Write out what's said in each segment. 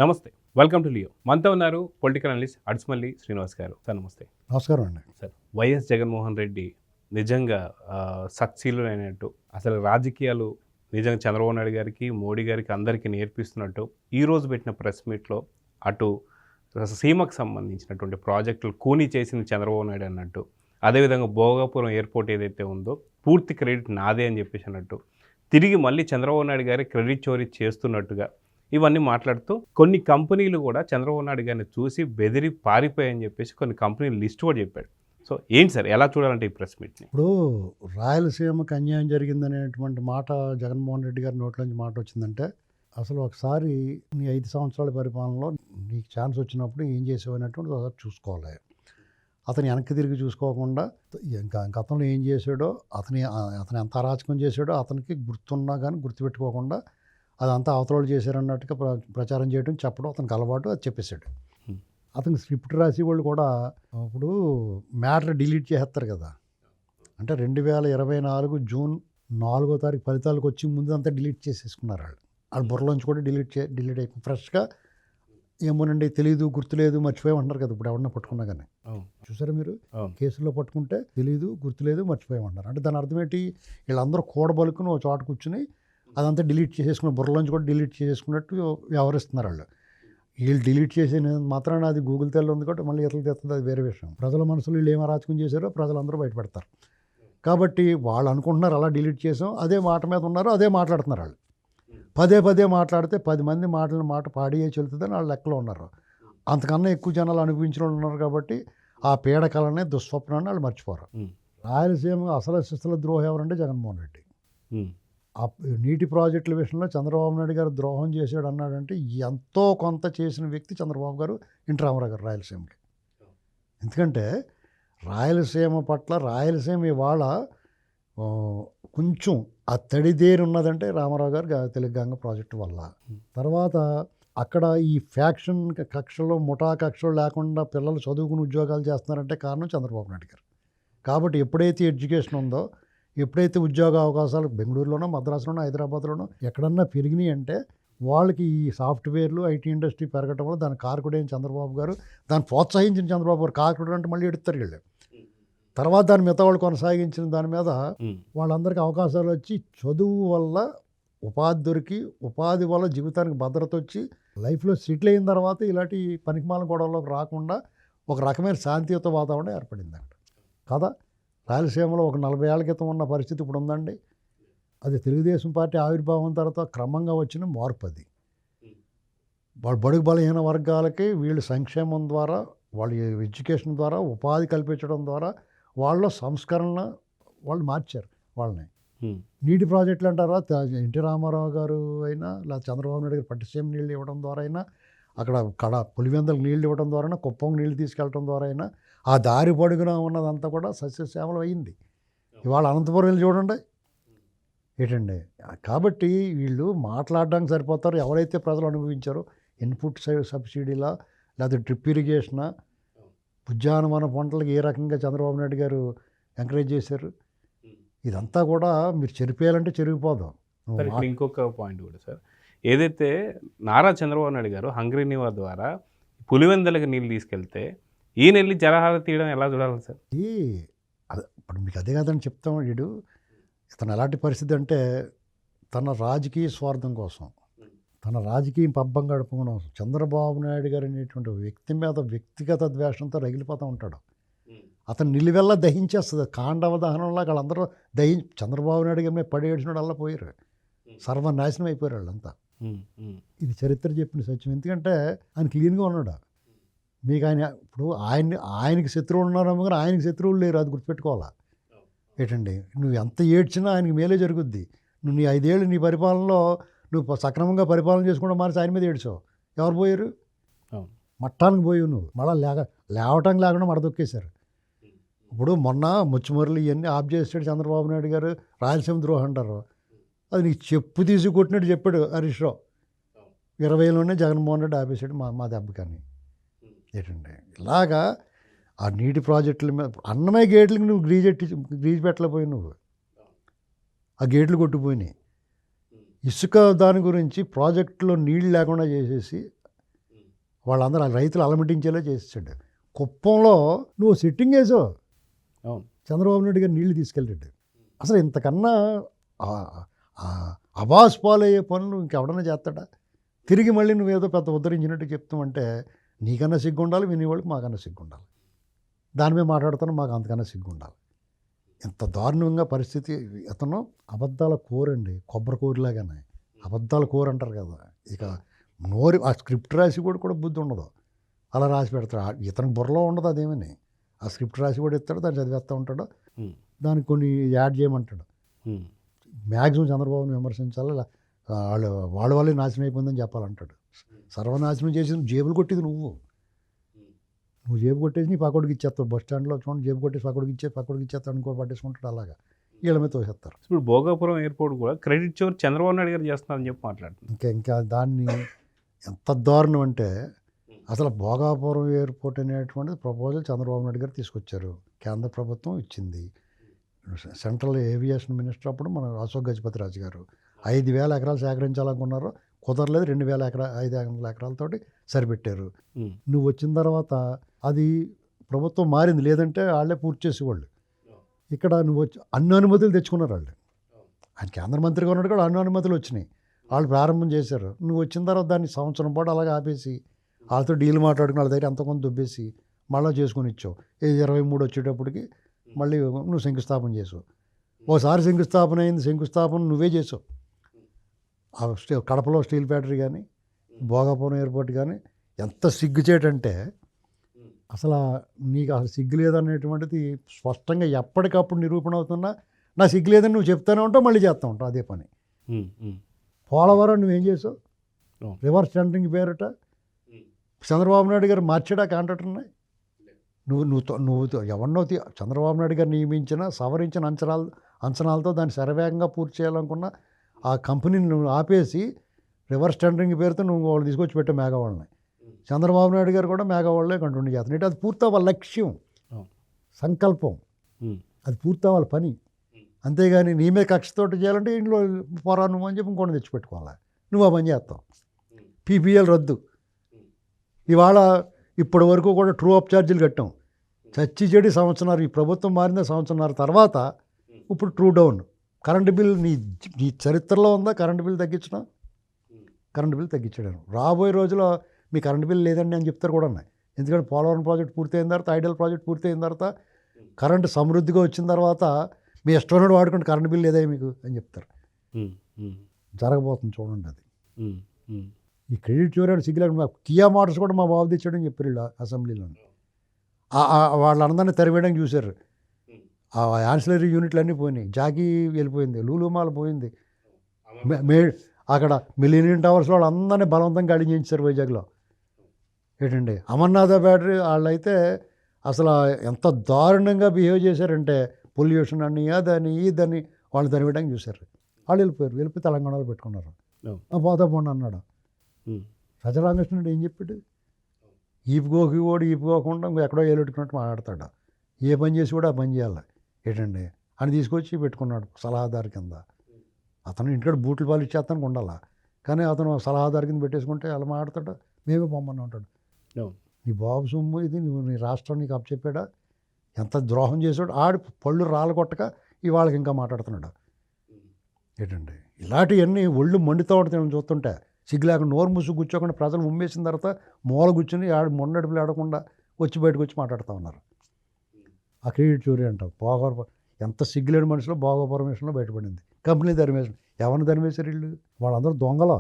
నమస్తే. Welcome to Leo. మనతో ఉన్నారు పొలిటికల్ అనలిస్ట్ అడుసుమల్లి శ్రీనివాస్ గారు. సార్ నమస్తే. నమస్కారం అండి. సార్ వైఎస్ జగన్మోహన్ రెడ్డి నిజంగా సక్సీలుడైనట్టు అసలు రాజకీయాలు నిజంగా చంద్రబాబు నాయుడు గారికి, మోడీ గారికి అందరికీ నేర్పిస్తున్నట్టు ఈరోజు పెట్టిన ప్రెస్ మీట్‌లో అటు సీమకు సంబంధించినటువంటి ప్రాజెక్టులు కూనీ చేసింది చంద్రబాబు నాయుడు అన్నట్టు, అదేవిధంగా భోగాపురం ఎయిర్పోర్ట్ ఏదైతే ఉందో పూర్తి క్రెడిట్ నాదే అని చెప్పేసి అన్నట్టు, తిరిగి మళ్ళీ చంద్రబాబు నాయుడు గారి క్రెడిట్ చోరీ చేస్తున్నట్టుగా ఇవన్నీ మాట్లాడుతూ కొన్ని కంపెనీలు కూడా చంద్రబాబు నాయుడు గారిని చూసి బెదిరి పారిపోయాయని చెప్పేసి కొన్ని కంపెనీల లిస్ట్ కూడా చెప్పాడు. సో ఏంటి సార్, ఎలా చూడాలంటే ఈ ప్రెస్ మీట్ని? ఇప్పుడు రాయలసీమకు అన్యాయం జరిగిందనేటువంటి మాట జగన్మోహన్ రెడ్డి గారి నోట్లోంచి మాట వచ్చిందంటే, అసలు ఒకసారి నీ 5 సంవత్సరాల పరిపాలనలో నీకు ఛాన్స్ వచ్చినప్పుడు ఏం చేసావు అనేటువంటిది ఒకసారి చూసుకోవాలి. అతను వెనక్కి తిరిగి చూసుకోకుండా ఇంకా గతంలో ఏం చేశాడో, అతను ఎంత అరాచకం చేశాడో అతనికి గుర్తున్నా కానీ గుర్తుపెట్టుకోకుండా అదంతా అవతలోళ్ళు చేశారన్నట్టుగా ప్రచారం చేయడం, చెప్పడం అతనికి అలవాటు. అది చెప్పేశాడు. అతనికి స్క్రిప్ట్ రాసి వాళ్ళు కూడా ఇప్పుడు మ్యాటర్ డిలీట్ చేసేస్తారు కదా. అంటే 2024 జూన్ 4వ తారీఖు ఫలితాలకు వచ్చి ముందు అంతా డిలీట్ చేసేసుకున్నారు వాళ్ళు బుర్రలోంచి కూడా డిలీట్ అయిపోయి ఫ్రెష్గా ఏమోనండి తెలియదు, గుర్తులేదు, మర్చిపోయామంటున్నారు కదా. ఇప్పుడు ఎవరన్నా పట్టుకున్నా కానీ చూసారా మీరు, కేసుల్లో పట్టుకుంటే తెలియదు, గుర్తులేదు, మర్చిపోయామంటారు. అంటే దాని అర్థం ఏంటి? వీళ్ళందరూ కూడబలుకుని ఒక చోట కూర్చుని అదంతా డిలీట్ చేసేసుకున్న, బుర్రలోంచి కూడా డిలీట్ చేసేసుకున్నట్టు వ్యవహరిస్తున్నారు వాళ్ళు. వీళ్ళు డిలీట్ చేసిన మాత్రాన అది గూగుల్ తెల్ల ఉంది కాబట్టి మళ్ళీ ఇతరులు తెస్తుంది, అది వేరే విషయం. ప్రజల మనసులో వీళ్ళు ఏం అరాచకం చేశారో ప్రజలందరూ బయటపెడతారు. కాబట్టి వాళ్ళు అనుకుంటున్నారు అలా డిలీట్ చేసాం, అదే మాట మీద ఉన్నారు, అదే మాట్లాడుతున్నారు వాళ్ళు. పదే మాట్లాడితే 10 మంది మాట పాడియే చెల్లుతుందని వాళ్ళు లెక్కలో ఉన్నారు. అంతకన్నా ఎక్కువ జనాలు అనుభవించిన వాళ్ళు ఉన్నారు కాబట్టి ఆ పీడకలనే దుస్వప్నాన్ని వాళ్ళు మర్చిపోరు. రాయలసీమ అసలు శిస్తుల ద్రోహం ఎవరంటే జగన్మోహన్ రెడ్డి. ఆ నీటి ప్రాజెక్టుల విషయంలో చంద్రబాబు నాయుడు గారు ద్రోహం చేశాడు అన్నాడంటే ఎంతో కొంత చేసిన వ్యక్తి చంద్రబాబు గారు, ఎన్టీ రామారావు గారు రాయలసీమకి. ఎందుకంటే రాయలసీమ ఇవాళ కొంచెం ఆ తడిదేరి ఉన్నదంటే రామారావు గారు తెలుగుగంగ ప్రాజెక్టు వల్ల. తర్వాత అక్కడ ఈ ఫ్యాక్షన్ కక్షలో, ముఠా కక్షలు లేకుండా పిల్లలు చదువుకుని ఉద్యోగాలు చేస్తున్నారంటే కారణం చంద్రబాబు నాయుడు గారు. కాబట్టి ఎప్పుడైతే ఎడ్యుకేషన్ ఉందో, ఎప్పుడైతే ఉద్యోగ అవకాశాలు బెంగళూరులోనో, మద్రాసులోనో, హైదరాబాద్లోనో ఎక్కడన్నా పెరిగినాయి అంటే వాళ్ళకి ఈ సాఫ్ట్వేర్లు, ఐటీ ఇండస్ట్రీ పెరగటం వల్ల దాని కారకుడైన చంద్రబాబు గారు, దాన్ని ప్రోత్సహించిన చంద్రబాబు గారు. కారకుడు అంటే మళ్ళీ ఎడుతారు వీళ్ళు. తర్వాత దాని మిగతా వాళ్ళు కొనసాగించిన దాని మీద వాళ్ళందరికీ అవకాశాలు వచ్చి, చదువు వల్ల ఉపాధి దొరికి, ఉపాధి వల్ల జీవితానికి భద్రత వచ్చి, లైఫ్లో సెటిల్ అయిన తర్వాత ఇలాంటి పనికిమాల గొడవలోకి రాకుండా ఒక రకమైన శాంతియుత వాతావరణం ఏర్పడింది అక్కడ కదా. రాయలసీమలో ఒక 40 ఏళ్ల క్రితం ఉన్న పరిస్థితి ఇప్పుడు ఉందండి. అది తెలుగుదేశం పార్టీ ఆవిర్భావం తర్వాత క్రమంగా వచ్చిన మార్పు. అది వాళ్ళ బడుగు బలహీన వర్గాలకి వీళ్ళు సంక్షేమం ద్వారా, వాళ్ళ ఎడ్యుకేషన్ ద్వారా, ఉపాధి కల్పించడం ద్వారా వాళ్ళ సంస్కరణ వాళ్ళు మార్చారు వాళ్ళని. నీటి ప్రాజెక్టులు అంటారా, ఎన్టీ రామారావు గారు అయినా లేదా చంద్రబాబు నాయుడు గారు పట్టిసీమ నీళ్ళు ఇవ్వడం ద్వారా అయినా, అక్కడ పులివెందులకు నీళ్ళు ఇవ్వడం ద్వారా అయినా, కుప్పం నీళ్ళు తీసుకెళ్ళడం ద్వారా అయినా, ఆ దారి పొడుగున ఉన్నదంతా కూడా సస్యశ్యామలం అయింది. ఇవాళ అనంతపురం వెళ్ళి చూడండి ఏంటండి. కాబట్టి వీళ్ళు మాట్లాడడానికి సరిపోతారు. ఎవరైతే ప్రజలు అనుభవించారో ఇన్పుట్ సబ్సిడీలా, లేదా డ్రిప్ ఇరిగేషనా, ఉద్యానవన పంటలకు ఏ రకంగా చంద్రబాబు నాయుడు గారు ఎంకరేజ్ చేశారు, ఇదంతా కూడా మీరు చెరిపేయాలంటే చెరిగిపోదాం. ఇంకొక పాయింట్ కూడా సార్, ఏదైతే నారా చంద్రబాబు నాయుడు గారు హంగ్రీ నివా ద్వారా పులివెందులకు నీళ్ళు తీసుకెళ్తే ఈయన వెళ్ళి జలహార తీయడం ఎలా చూడాలి సార్? ఇప్పుడు మీకు అదే కదని చెప్తాం. ఇతను ఎలాంటి పరిస్థితి అంటే, తన రాజకీయ స్వార్థం కోసం, తన రాజకీయం పబ్బం గడుపుకోవడం కోసం చంద్రబాబు నాయుడు గారు అనేటువంటి వ్యక్తి మీద వ్యక్తిగత ద్వేషంతో రగిలిపోతూ ఉంటాడు. అతను నిలువెల్లా దహించేస్తుంది. కాండవ దహనంలా వాళ్ళందరూ చంద్రబాబు నాయుడు గారి మీద పడేసినోడు అలా పోయారు, సర్వనాశనం అయిపోయారు వాళ్ళంతా. ఇది చరిత్ర చెప్పిన సత్యం. ఎందుకంటే ఆయన క్లీన్గా ఉన్నాడు. మీకు ఇప్పుడు ఆయనకి శత్రువులు ఉన్నారేమో కానీ ఆయనకి శత్రువులు లేరు, అది గుర్తుపెట్టుకోవాలా. ఏంటండి, నువ్వు ఎంత ఏడ్చినా ఆయనకి మేలే జరుగుద్ది. నువ్వు నీ 5 ఏళ్ళు నీ పరిపాలనలో నువ్వు సక్రమంగా పరిపాలన చేసుకుంటూ మానేసి ఆయన మీద ఏడ్చావు. ఎవరు పోయారు? మట్టానికి పోయావు నువ్వు. మళ్ళీ లేవటానికి లేకుండా మడదొక్కేశారు. ఇప్పుడు మొన్న ముచ్చుమరులు ఇవన్నీ ఆఫ్ చేసాడు చంద్రబాబు నాయుడు గారు. రాయలసీమ ద్రోహం అంటారు. అది నీకు చెప్పు తీసి కొట్టినట్టు చెప్పాడు హరీష్ రావు. 20లోనే జగన్మోహన్ రెడ్డి ఆపేశాడు మా దెబ్బ. కానీ ఏంటండి ఇలాగా ఆ నీటి ప్రాజెక్టుల మీద అన్నమయ్య గేట్లకి నువ్వు గ్రీజ్ పెట్టలేకపోయి, నువ్వు ఆ గేట్లు కొట్టుపోయినాయి. ఇసుక దాని గురించి ప్రాజెక్టులో నీళ్ళు లేకుండా చేసేసి వాళ్ళందరూ ఆ రైతులు అలమటించేలా చేసాడు. కుప్పంలో నువ్వు సిట్టింగ్ వేసావు, అవును. చంద్రబాబు నాయుడు గారు నీళ్లు తీసుకెళ్ళాడు. అసలు ఇంతకన్నా అబాస్ పాలయ్యే పనులు ఇంకెవడన్నా చేస్తాడా? తిరిగి మళ్ళీ నువ్వేదో పెద్ద ఉద్ధరించినట్టు చెప్తామంటే నీకన్నా సిగ్గు ఉండాలి, వినేవాళ్ళకి మాకన్నా సిగ్గు ఉండాలి. దాని మీద మాట్లాడుతాను, మాకు అంతకన్నా సిగ్గు ఉండాలి. ఎంత దారుణంగా పరిస్థితి. అతను అబద్ధాల కూరండి, కొబ్బరి కూరలాగానే అబద్ధాల కూర అంటారు కదా. ఇక నోరు ఆ స్క్రిప్ట్ రాసి కూడా బుద్ధి ఉండదు, అలా రాసి పెడతాడు. ఇతనికి బుర్రలో ఉండదు అదేమని. ఆ స్క్రిప్ట్ రాసి కూడా ఇస్తాడు, దాన్ని చదివేస్తూ ఉంటాడు, దానికి కొన్ని యాడ్ చేయమంటాడు. మ్యాక్సిమం చంద్రబాబుని విమర్శించాలి, వాళ్ళ వాళ్ళే నాశనం అయిపోయిందని చెప్పాలంటాడు. సర్వనాశనం చేసి జేబులు కొట్టేది నువ్వు జేబు కొట్టేసి నీ పక్కడికి ఇచ్చేస్తావు. బస్ స్టాండ్లో చూడండి, జేబు కొట్టేసి పక్కడికి ఇచ్చేస్తాడు, ఇంకో పట్టేసుకుంటాడు. అలాగా వీళ్ళ మీద తోసేస్తారు. ఇప్పుడు భోగాపురం ఎయిర్పోర్ట్ కూడా క్రెడిట్ చోర్ చంద్రబాబు నాయుడు గారు చేస్తున్నారని చెప్పి మాట్లాడుతున్నారు. ఇంకా దాన్ని ఎంత దారుణం అంటే, అసలు భోగాపురం ఎయిర్పోర్ట్ అనేటువంటిది ప్రపోజల్ చంద్రబాబు నాయుడు గారు తీసుకొచ్చారు, కేంద్ర ప్రభుత్వం ఇచ్చింది. సెంట్రల్ ఏవియేషన్ మినిస్టర్ అప్పుడు మన అశోక్ గజపతిరాజు గారు 5,000 ఎకరాలు సేకరించాలనుకున్నారు, కుదరలేదు. 5,000 ఎకరాలతోటి సరిపెట్టారు. నువ్వు వచ్చిన తర్వాత అది ప్రభుత్వం మారింది, లేదంటే వాళ్ళే పూర్తి చేసేవాళ్ళు. ఇక్కడ నువ్వు వచ్చి అన్ని అనుమతులు తెచ్చుకున్నారు వాళ్ళు. ఆయన కేంద్ర మంత్రిగా ఉన్నాడు కూడా అన్ని అనుమతులు వచ్చినాయి, వాళ్ళు ప్రారంభం చేశారు. నువ్వు వచ్చిన తర్వాత దాన్ని సంవత్సరం పాటు అలాగే ఆపేసి వాళ్ళతో డీల్ మాట్లాడుకుని వాళ్ళ దగ్గర అంత కొంత దుబ్బేసి మళ్ళీ చేసుకుని ఇచ్చావు. 23 వచ్చేటప్పటికి మళ్ళీ నువ్వు శంకుస్థాపన చేసావు. ఓసారి శంకుస్థాపన అయింది, శంకుస్థాపన నువ్వే చేసావు. కడపలో స్టీల్ ఫ్యాక్టరీ కానీ, భోగాపురం ఎయిర్పోర్ట్ కానీ ఎంత సిగ్గుచేటంటే, అసలు నీకు అసలు సిగ్గు లేదనేటువంటిది స్పష్టంగా ఎప్పటికప్పుడు నిరూపణ అవుతున్నా, నా సిగ్గు లేదని నువ్వు చెప్తానే ఉంటావు, మళ్ళీ చేస్తూ ఉంటావు అదే పని. పోలవరం నువ్వేం చేసావు? రివర్స్ టెండరింగ్ పేరిట చంద్రబాబు నాయుడు గారు మార్చాడా కాంట్రాక్టర్ని? నువ్వు ఎవరినో చంద్రబాబు నాయుడు గారు నియమించిన సవరించిన అంచనాలతో దాన్ని శరవేగంగా పూర్తి చేయాలనుకున్న ఆ కంపెనీని నువ్వు ఆపేసి రివర్స్ టెండరింగ్ పేరుతో నువ్వు వాళ్ళు తీసుకొచ్చి పెట్టే మేఘవాళ్ళని. చంద్రబాబు నాయుడు గారు కూడా మేఘవాళ్ళే కంటిన్యూ చేస్తున్నారు. అంటే అది పూర్తవ్వాలి లక్ష్యం, సంకల్పం, అది పూర్తవ్వాలి పని. అంతేగాని నీ మీద కక్షతోటి చేయాలంటే ఇంట్లో పొరా నువ్వు అని చెప్పి ఇంకోటి తెచ్చిపెట్టుకోవాలి, నువ్వు ఆ పని చేస్తావు. పీపీఎల్ రద్దు. ఇవాళ ఇప్పటి వరకు కూడా ట్రూ అప్ ఛార్జీలు కట్టాం, చచ్చి చెడి సంవత్సరాలు. ఈ ప్రభుత్వం మారిన సంవత్సరాల తర్వాత ఇప్పుడు ట్రూ డౌన్. కరెంటు బిల్ నీ చరిత్రలో ఉందా కరెంటు బిల్ తగ్గించడం? కరెంటు బిల్ తగ్గించడం. రాబోయే రోజుల్లో మీ కరెంటు బిల్ లేదండి అని చెప్తారు కూడా. ఎందుకంటే పోలవరం ప్రాజెక్ట్ పూర్తయిన తర్వాత, ఐడియల్ ప్రాజెక్ట్ పూర్తయిన తర్వాత, కరెంటు సమృద్ధిగా వచ్చిన తర్వాత మీ ఇష్టమైన వాడుకుంటే కరెంటు బిల్ లేదా మీకు అని చెప్తారు. జరగబోతుంది చూడండి అది. ఈ క్రెడిట్ చూడండి సిగ్గులేక కియా మోటార్స్ కూడా మా బాబు తెచ్చాడని చెప్పారు వీళ్ళు అసెంబ్లీలో. వాళ్ళందరినీ తరివేయడానికి చూశారు. ఆ యాన్సిలరీ యూనిట్లు అన్నీ పోయినాయి, జాకీ వెళ్ళిపోయింది, లూలు మాల్ పోయింది, అక్కడ మిలీనియం టవర్స్ వాళ్ళందరినీ బలవంతంగా అడిగించారు వైజాగ్లో. ఏంటండి అమర్నాథ బ్యాటరీ వాళ్ళైతే అసలు ఎంత దారుణంగా బిహేవ్ చేశారంటే, పొల్యూషన్ అని అదని ఇదని వాళ్ళు తరివేయడానికి చూశారు. వాళ్ళు వెళ్ళిపోయి తెలంగాణలో పెట్టుకున్నారు. పోతా పోండి అన్నాడు. సజ్జరామకృష్ణుడు ఏం చెప్పాడు? ఈపుకోకుండా ఎక్కడో ఏలుట్టుకున్నట్టు మాట్లాడతాడు. ఏ పని చేసి కూడా ఆ పని చేయాలి ఏంటండి అని తీసుకొచ్చి పెట్టుకున్నాడు సలహాదారు కింద. అతను ఇంటికాడ బూట్లు పాలు ఇచ్చేస్తానికి ఉండాలా, కానీ అతను సలహాదారు కింద పెట్టేసుకుంటే అలా మాట్లాడతాడు, మేమే పొమ్మని ఉంటాడు. నీ బాబు సొమ్ము ఇది, నువ్వు నీ రాష్ట్రం నీకు అప్పచెప్పాడా? ఎంత ద్రోహం చేసాడు. ఆడి పళ్ళు రాలగొట్టక ఇవాళకి ఇంకా మాట్లాడుతున్నాడు ఏంటండి. ఇలాంటివన్నీ ఒళ్ళు మండితో ఉంటాయని చూస్తుంటే సిగ్గు లేకుండా నోరు మూసు కూర్చోకుండా ప్రజలు ఉమ్మేసిన తర్వాత మూల కూర్చొని మొన్నడుపులు ఆడకుండా వచ్చి బయటకు వచ్చి మాట్లాడుతూ ఉన్నారు. ఆ క్రెడిట్ చోరీ అంటాం. ఎంత సిగ్గులేని మనుషులు భోగాపురం విషయంలో బయటపడింది. కంపెనీ ధర్మేశ్వరం ఎవరిని ధర్మేశ్వరు వీళ్ళు? వాళ్ళందరూ దొంగల.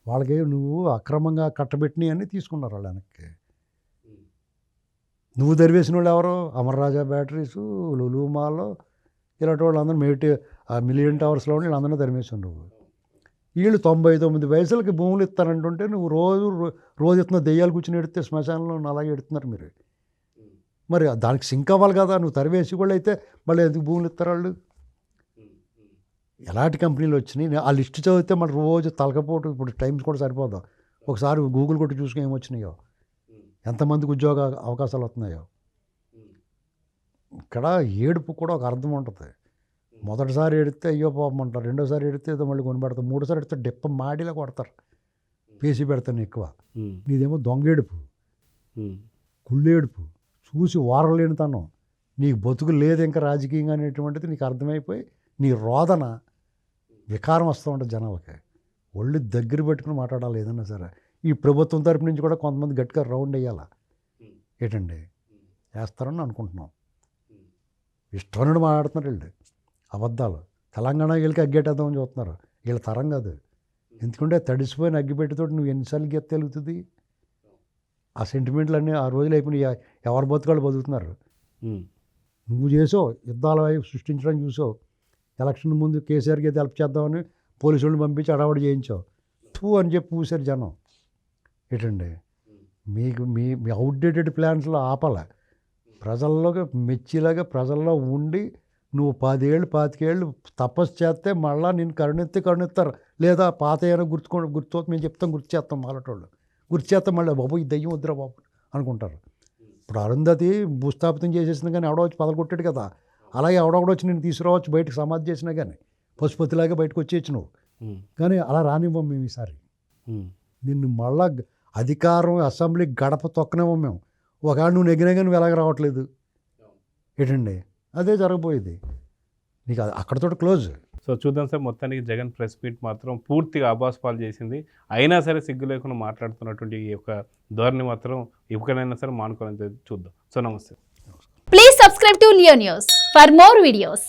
వాళ్ళకి నువ్వు అక్రమంగా కట్టబెట్టినవి అన్నీ తీసుకున్నారు వాళ్ళు వెనక్కి. నువ్వు ధర్వేసిన వాళ్ళు ఎవరు? అమర్రాజా బ్యాటరీసు, లులు మాల్, ఇలాంటి వాళ్ళందరూ ఆ మిలియన్ టవర్స్లో ఉండి వీళ్ళందరినీ ధర్మేశ్వరు. నువ్వు వీళ్ళు 99 పైసలకి భూములు ఇస్తానంటుంటే నువ్వు రోజు ఇస్తున్న దెయ్యాలు కూర్చొని ఎడితే శ్మశానంలో అలాగే ఎడుతున్నారు మీరు. మరి దానికి సింక్ అవ్వాలి కదా. నువ్వు తరివేసి కూడా అయితే మళ్ళీ ఎందుకు భూములు ఇస్తారు వాళ్ళు? ఎలాంటి కంపెనీలు వచ్చినాయి ఆ లిస్ట్ చదివితే మన రోజు తలకపోటు. ఇప్పుడు టైమ్స్ కూడా సరిపోదాం, ఒకసారి గూగుల్ కొట్టి చూసుకుని ఏమొచ్చినాయో, ఎంతమందికి ఉద్యోగ అవకాశాలు వస్తున్నాయో. ఇక్కడ ఏడుపు కూడా ఒక అర్థం ఉంటుంది. మొదటిసారి ఎడితే అయ్యో పాపం అంటారు, రెండోసారి ఎడితే ఏదో మళ్ళీ కొనిపెడతారు, మూడోసారి ఎడితే డిప్ప మాడిలా కొడతారు. పేసి పెడతాను ఎక్కువ. ఉమ్, నీదేమో దొంగేడుపు, ఉమ్, కుళ్ళేడుపు, చూసి వారలేనితనం, నీకు బతుకు లేదు ఇంకా రాజకీయంగా అనేటువంటిది నీకు అర్థమైపోయి నీ రోదన వికారం వస్తూ ఉంటుంది జనాలకి. ఒళ్ళు దగ్గర పెట్టుకుని మాట్లాడాలి ఏదన్నా సరే. ఈ ప్రభుత్వం తరపు నుంచి కూడా కొంతమంది గట్టిగా రౌండ్ వేయాలా ఏంటండి, వేస్తారని అనుకుంటున్నాం. ఇష్టం మాట్లాడుతున్నారు వీళ్ళు అబద్ధాలు. తెలంగాణకి వెళ్ళి అగ్గేటేద్దామని చూస్తున్నారు. వీళ్ళ తరం కాదు. ఎందుకంటే తడిసిపోయిన అగ్గిపెట్టితో నువ్వు ఎన్నిసార్లు గెత్త తెలుగుతుంది. ఆ సెంటిమెంట్లు అన్నీ ఆ రోజులు అయిపోయినాయి. ఎవరి బతుకాళ్ళు బతుకుతున్నారు. ఉమ్, నువ్వు చేసావు, యుద్ధాల వైపు సృష్టించడానికి చూసావు. ఎలక్షన్ ముందు కేసీఆర్కి హెల్ప్ చేద్దామని పోలీసు వాళ్ళని పంపించి అడావడి చేయించావు. టూ అని చెప్పి పూసారు జనం. ఏంటండి మీకు మీ మీ అవుట్డేటెడ్ ప్లాన్స్లో ఆపాల. ప్రజల్లోకి మెచ్చిలాగా ప్రజల్లో ఉండి నువ్వు 10 ఏళ్ళు 25 ఏళ్ళు తపస్సు చేస్తే మళ్ళీ నేను కరుణిస్తారు. లేదా పాత ఏమైనా గుర్తు మేము చెప్తాం, గుర్తు చేస్తాం. మాలటోళ్ళు గుర్తు చేస్తాం, మళ్ళీ బాబు ఈ దయ్యం వద్దురా బాబు అనుకుంటారు. ఇప్పుడు అరుంధతి భూస్థాపితం చేసేసింది కానీ ఎవడో వచ్చి పదకొట్టాడు కదా. అలాగే ఎవడొకడు వచ్చి నేను తీసుకురావచ్చు బయటకు సమాధి చేసినా కానీ పశుపతిలాగా బయటకు వచ్చేయచ్చు నువ్వు. ఉమ్, కానీ అలా రానివ్వం మేము ఈసారి. ఉమ్, నిన్ను మళ్ళా అధికారం అసెంబ్లీ గడప తొక్కనేవ్వం మేము. ఒకవేళ నువ్వు నెగ్గినా నువ్వు ఎలాగ రావట్లేదు ఏంటండి, అదే జరగబోయేది నీకు. అక్కడతో క్లోజ్. సో చూద్దాం సార్, మొత్తానికి జగన్ ప్రెస్ మీట్ మాత్రం పూర్తిగా ఆభాస్పాలు చేసింది. అయినా సరే సిగ్గు లేకుండా మాట్లాడుతున్నటువంటి ఈ యొక్క ధోరణి మాత్రం ఇప్పటికైనా సరే మానుకోవాలని చూద్దాం. సో నమస్తే. Please subscribe to Leo News for more videos.